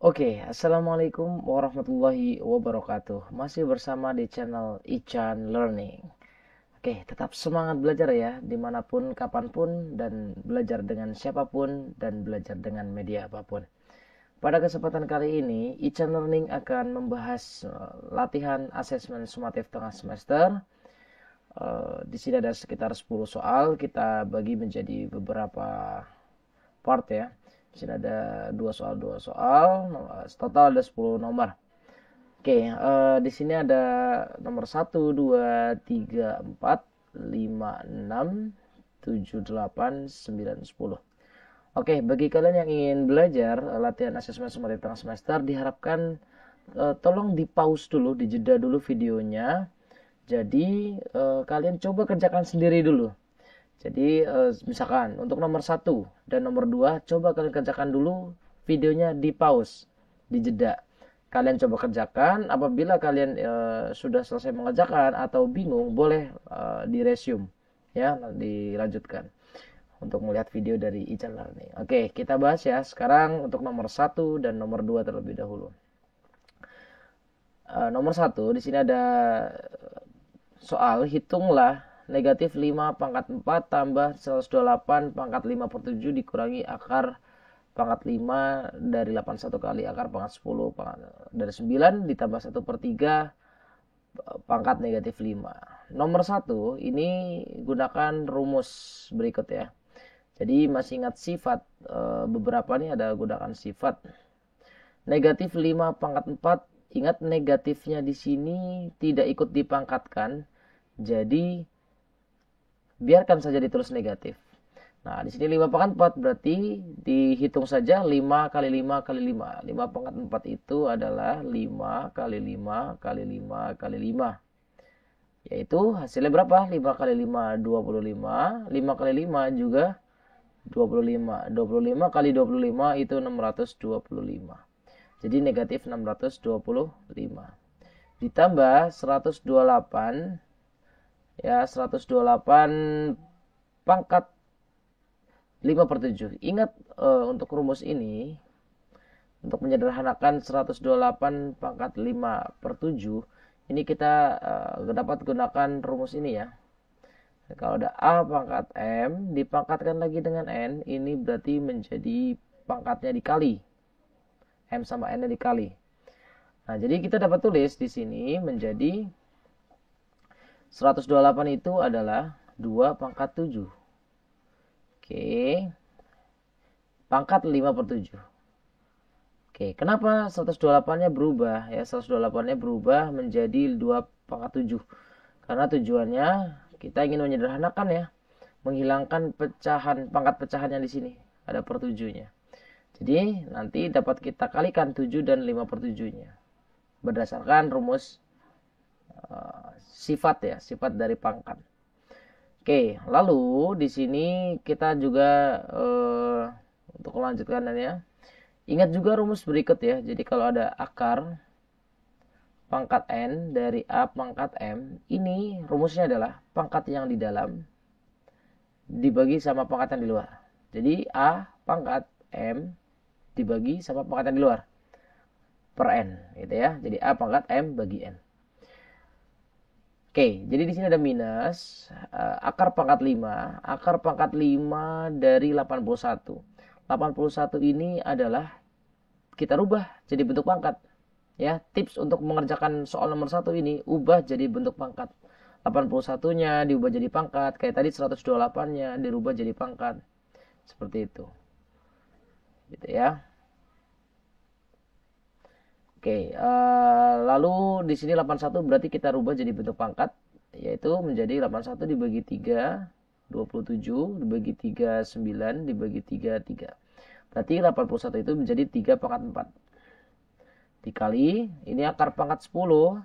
Oke, Assalamualaikum warahmatullahi wabarakatuh. Masih bersama di channel Ichan Learning. Oke, tetap semangat belajar ya, dimanapun, kapanpun, dan belajar dengan siapapun, dan belajar dengan media apapun. Pada kesempatan kali ini, Ichan Learning akan membahas latihan asesmen sumatif tengah semester. Di sini ada sekitar 10 soal, kita bagi menjadi beberapa part ya. Di sini ada dua soal, total ada 10 nomor. Oke, di sini ada nomor 1, 2, 3, 4, 5, 6, 7, 8, 9, 10. Oke, bagi kalian yang ingin belajar latihan asesmen sumatif tengah semester, diharapkan tolong di pause dulu, dijeda dulu videonya. Jadi kalian coba kerjakan sendiri dulu. Jadi misalkan untuk nomor 1 dan nomor 2 coba kalian kerjakan dulu videonya di pause, dijeda. Kalian coba kerjakan, apabila kalian sudah selesai mengerjakan atau bingung, boleh di resume ya, dilanjutkan untuk melihat video dari Ichan Learning. Oke, kita bahas ya sekarang untuk nomor 1 dan nomor 2 terlebih dahulu. Nomor 1 di sini ada soal hitunglah negatif 5 pangkat 4 tambah 128 pangkat 5 per 7 dikurangi akar pangkat 5 dari 81 kali akar pangkat 10 pangkat dari 9 ditambah 1 per 3 pangkat negatif 5. Nomor 1 ini gunakan rumus berikut ya. Jadi masih ingat sifat, beberapa nih ada gunakan sifat. Negatif 5 pangkat 4, ingat negatifnya di sini tidak ikut dipangkatkan. Jadi biarkan saja ditulis negatif. Nah, di sini 5 pangkat 4 berarti dihitung saja 5 kali 5 kali 5. 5 pangkat 4 itu adalah 5 kali 5 kali 5 kali 5. Yaitu hasilnya berapa? 5 kali 5, 25. 5 kali 5 juga 25. 25 kali 25 itu 625. Jadi negatif 625. Ditambah 128 ya, 128 pangkat 5 per 7. Ingat, untuk rumus ini, untuk menyederhanakan 128 pangkat 5 per 7, ini kita dapat gunakan rumus ini ya. Kalau ada A pangkat M dipangkatkan lagi dengan N, ini berarti menjadi pangkatnya dikali. M sama N-nya dikali. Nah, jadi kita dapat tulis di sini menjadi 128 itu adalah 2 pangkat 7. Oke. Pangkat 5 per 7. Oke, kenapa 128-nya berubah? Ya, 128-nya berubah menjadi 2 pangkat 7. Karena tujuannya kita ingin menyederhanakan ya. Menghilangkan pecahan, pangkat pecahannya di sini. Ada per 7-nya. Jadi, nanti dapat kita kalikan 7 dan 5 per 7-nya. Berdasarkan rumus sifat ya, sifat dari pangkat. Oke, lalu di sini kita juga untuk melanjutkan ya. Ingat juga rumus berikut ya. Jadi kalau ada akar pangkat N dari A pangkat M, ini rumusnya adalah pangkat yang di dalam dibagi sama pangkat yang di luar. Jadi A pangkat M dibagi sama pangkat yang di luar per N gitu ya. Jadi A pangkat M bagi N. Oke, jadi di sini ada minus akar pangkat 5. Akar pangkat 5 dari 81. 81 ini adalah kita rubah jadi bentuk pangkat. Ya, tips untuk mengerjakan soal nomor 1 ini, ubah jadi bentuk pangkat. 81-nya diubah jadi pangkat, kayak tadi 128-nya dirubah jadi pangkat. Seperti itu. Gitu ya. Oke, lalu di sini 81 berarti kita rubah jadi bentuk pangkat, yaitu menjadi 81 dibagi 3, 27, dibagi 3, 9, dibagi 3, 3. Berarti 81 itu menjadi 3 pangkat 4. Dikali, ini akar pangkat 10.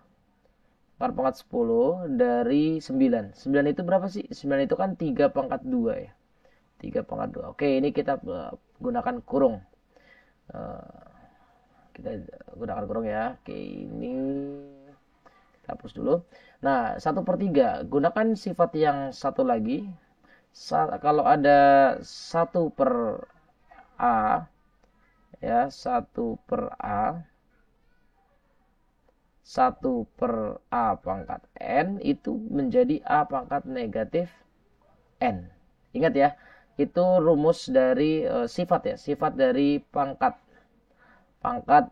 Akar pangkat 10 dari 9. 9 itu berapa sih? 9 itu kan 3 pangkat 2 ya. 3 pangkat 2. Oke, ini kita gunakan kurung. Kita gunakan kurung ya. Oke, ini kita hapus dulu. Nah, 1 per 3. Gunakan sifat yang satu lagi. Kalau ada 1 per A, ya, 1/A 1/A pangkat N itu menjadi A pangkat negatif N. Ingat ya, itu rumus dari sifat ya, sifat dari pangkat. Pangkat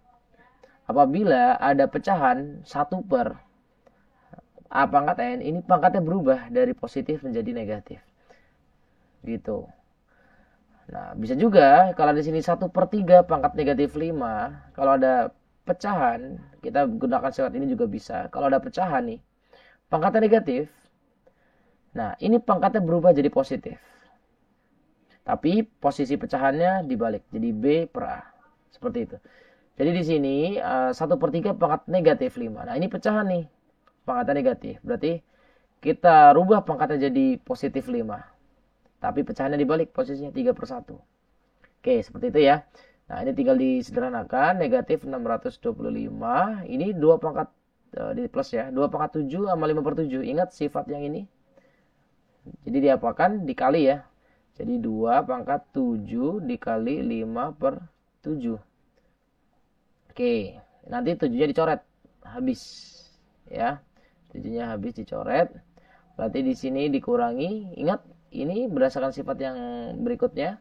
apabila ada pecahan 1/A pangkat N, ini pangkatnya berubah dari positif menjadi negatif. Gitu. Nah, bisa juga kalau di sini 1/3 pangkat negatif 5, kalau ada pecahan, kita gunakan sifat ini juga bisa. Kalau ada pecahan nih, pangkatnya negatif, nah ini pangkatnya berubah jadi positif. Tapi posisi pecahannya dibalik, jadi B/A. Seperti itu. Jadi di sini 1/3 pangkat negatif 5. Nah ini pecahan nih, pangkatnya negatif. Berarti kita rubah pangkatnya jadi positif 5. Tapi pecahannya dibalik, posisinya 3/1. Oke, seperti itu ya. Nah, ini tinggal disederhanakan. Negatif 625. Ini 2 pangkat di plus ya. 2 pangkat 7 sama 5/7. Ingat sifat yang ini. Jadi diapakan? Dikali ya. Jadi 2 pangkat 7 dikali 5/7. Oke, nanti 7-nya dicoret. Habis. Ya. 7-nya habis dicoret. Berarti di sini dikurangi. Ingat, ini berdasarkan sifat yang berikutnya.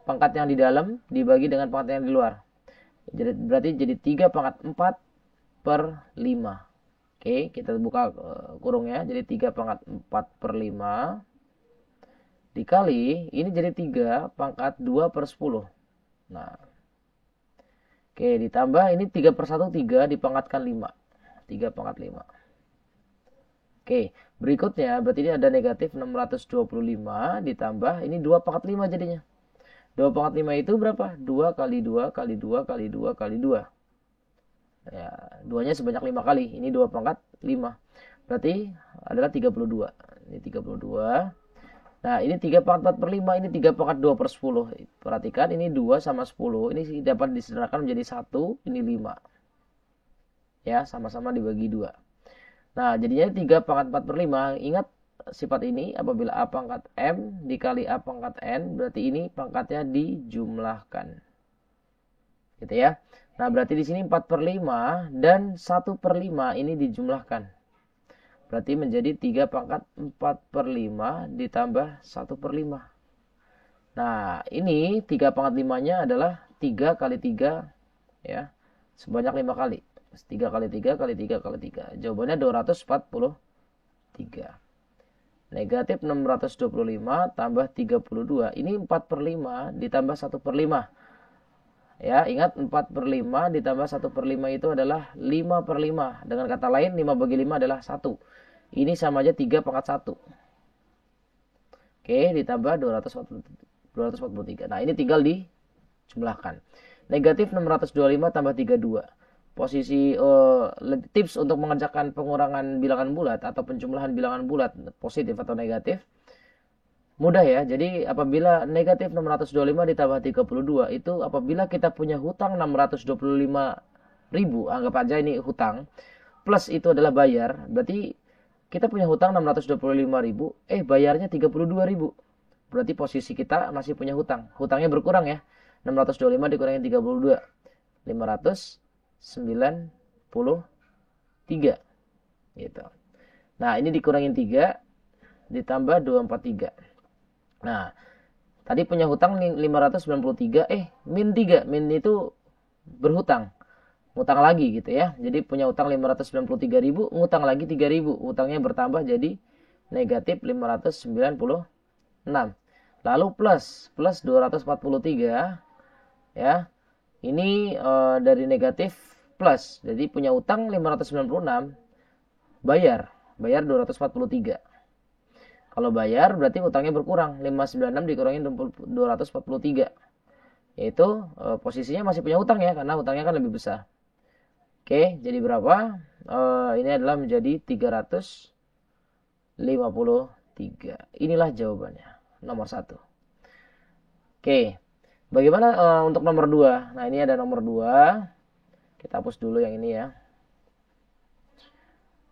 Pangkat yang di dalam dibagi dengan pangkat yang di luar. Jadi berarti jadi 3 pangkat 4/5. Oke, kita buka kurungnya. Jadi 3 pangkat 4/5 dikali ini jadi 3 pangkat 2/10. Nah, oke, ditambah ini 3/1 3 dipangkatkan 5. 3 pangkat 5. Oke, berikutnya berarti ini ada negatif 625 ditambah ini 2 pangkat 5 jadinya. 2 pangkat 5 itu berapa? 2 kali 2 kali 2 kali 2 kali 2. Ya, 2-nya sebanyak 5 kali. Ini 2 pangkat 5. Berarti adalah 32. Ini 32. Nah, ini 3 pangkat 4/5. Ini 3 pangkat 2/10. Perhatikan, ini 2 sama 10. Ini dapat disederhanakan menjadi 1. Ini 5. Ya, sama-sama dibagi 2. Nah, jadinya 3 pangkat 4/5. Ingat, sifat ini apabila A pangkat M dikali A pangkat N, berarti ini pangkatnya dijumlahkan. Gitu ya. Nah, berarti di sini 4/5 dan 1/5 ini dijumlahkan. Berarti menjadi 3 pangkat 4/5 ditambah 1/5. Nah, ini 3 pangkat 5-nya adalah 3 kali 3 ya. Sebanyak 5 kali. 3 kali 3 kali 3 kali 3. Jawabannya 243. Negatif 625 tambah 32. Ini 4/5 ditambah 1/5. Ya, ingat 4/5 ditambah 1/5 itu adalah 5/5. Dengan kata lain 5 bagi 5 adalah 1. Ini sama aja 3 pangkat 1. Oke, ditambah 243. Nah, ini tinggal dijumlahkan. Negatif 625 tambah 32. Posisi tips untuk mengerjakan pengurangan bilangan bulat atau penjumlahan bilangan bulat positif atau negatif mudah ya. Jadi apabila negatif 625 ditambah 32 itu apabila kita punya hutang 625.000, anggap aja ini hutang, plus itu adalah bayar, berarti kita punya hutang 625.000, bayarnya 32.000. Berarti posisi kita masih punya hutang. Hutangnya berkurang ya. 625 dikurangi 32. 593 gitu. Nah, ini dikurangin 3 ditambah 243. Nah, tadi punya hutang 593, min 3. Min itu berhutang. Ngutang lagi gitu ya. Jadi punya hutang 593.000, ngutang lagi 3.000. Hutangnya bertambah jadi negatif 596. Lalu plus 243 ya. Ini dari negatif plus. Jadi punya utang 596, bayar 243. Kalau bayar berarti utangnya berkurang. 596 dikurangi 243. Yaitu posisinya masih punya utang ya, karena utangnya kan lebih besar. Oke, jadi berapa? Ini adalah menjadi 353. Inilah jawabannya. Nomor 1. Oke. Bagaimana untuk nomor 2? Nah, ini ada nomor 2. Kita hapus dulu yang ini ya.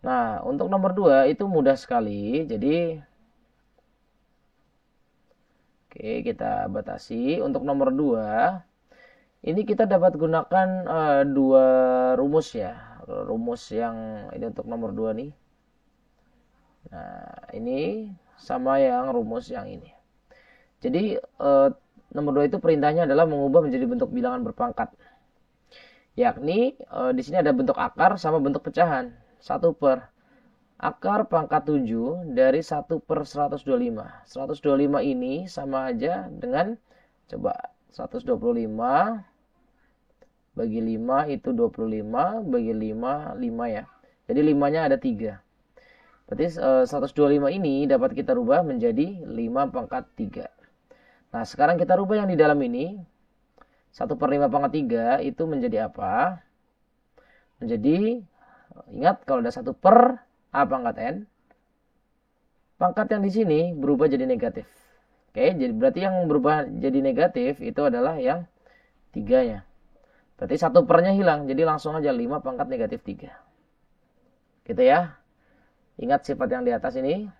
Nah, untuk nomor 2 itu mudah sekali. Jadi, oke, kita batasi. Untuk nomor 2, Ini kita dapat gunakan dua rumus ya. Rumus yang ini untuk nomor 2 nih. Nah, ini sama yang rumus yang ini. Jadi nomor 2 itu perintahnya adalah mengubah menjadi bentuk bilangan berpangkat. Yakni di sini ada bentuk akar sama bentuk pecahan. 1 per akar pangkat 7 dari 1 per 125. 125 ini sama aja dengan, coba, 125 bagi 5 itu 25, bagi 5, 5 ya. Jadi 5-nya ada 3. Berarti 125 ini dapat kita rubah menjadi 5 pangkat 3. Nah, sekarang kita rubah yang di dalam ini. 1 per 5 pangkat 3 itu menjadi apa? Menjadi, ingat kalau ada 1 per A pangkat N, pangkat yang di sini berubah jadi negatif. Oke, jadi berarti yang berubah jadi negatif itu adalah yang 3-nya. Berarti 1 pernya hilang, jadi langsung aja 5 pangkat negatif 3. Gitu ya. Ingat sifat yang di atas ini.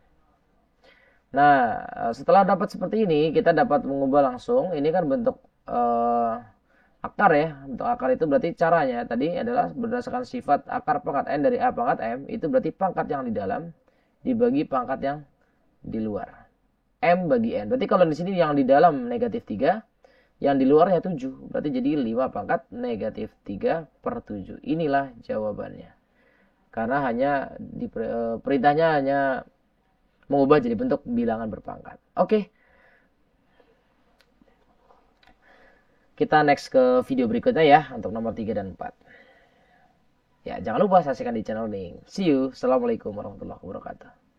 Nah, setelah dapat seperti ini, kita dapat mengubah langsung. Ini kan bentuk akar ya. Bentuk akar itu berarti caranya tadi adalah berdasarkan sifat akar pangkat N dari A pangkat M. Itu berarti pangkat yang di dalam dibagi pangkat yang di luar. M bagi N. Berarti kalau di sini yang di dalam negatif 3, yang di luarnya 7. Berarti jadi 5 pangkat negatif 3 per 7. Inilah jawabannya. Karena hanya perintahnya hanya mengubah jadi bentuk bilangan berpangkat. Oke. Kita next ke video berikutnya ya, untuk nomor 3 dan 4. Ya, jangan lupa saksikan di channel ini. See you. Assalamualaikum warahmatullahi wabarakatuh.